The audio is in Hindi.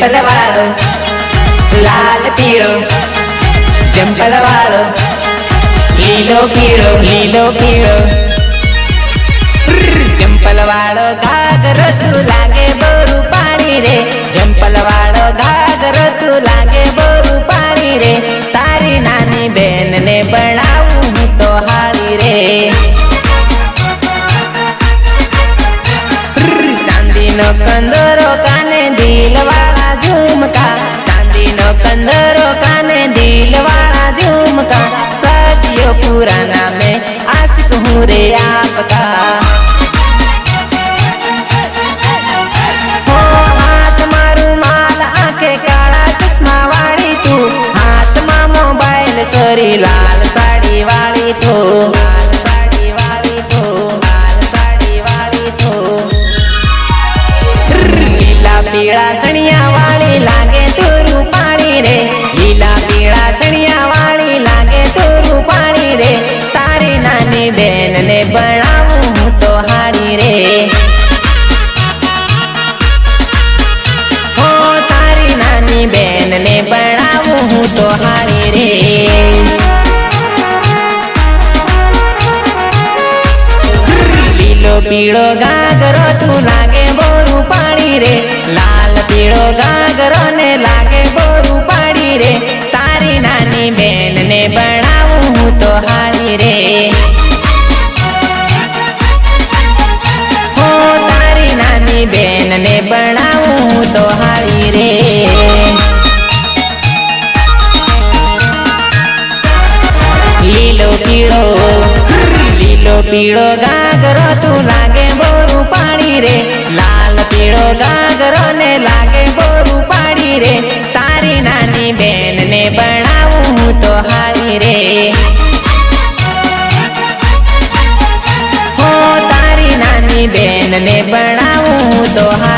जंपल वालो लाल पीड़ो जंपल वालो लीलो पीड़ो जंपल वालो घाघरो तू लागे बोरू पानी रे जंपल वालो घाघरो तू लागे बोरू पानी रे तारी नानी बेन ने बनाऊं तो हाली रे चांदी नो कंदरो काने दिल वाला झुमका चांदी नो कंदरो काने दिल वाला झुमका सदियों पुराना में आशिक हूँ रे आपका हो हाथ मारू माल आंखे काला चश्मा वाली तू हाथ मा मोबाइल सरी लाल साड़ी वाली तू लाल साड़ी वाली तू लाल साड़ी वाली तू लीला पीड़ा सणिया वाली लागे तोरू पानी रे लीला पीड़ा सणिया वाली लागे तोरू पानी रे तारी नानी बेन ने बनाऊं तो हारी रे हो तारी नानी बेन ने बनाऊं तो हारी रे लीलो पीड़ो घाघरो तू लागे बोरू पानी रे लाल पीड़ो घाघरो ने लागे बोरू पानी रे तारी नानी बेन ने बनाऊं तो हारी रे हो तारी नानी बेन ने बनाऊं तो हारी रे लीलो पीड़ो घाघरो तू लागे बोरू पानी रे लाल पीड़ो घाघरो ने लागे बोरू पानी रे तारी नानी बेन ने बनाऊं तो हारी रे हो तारी नानी बेन ने बनाऊं तो हारी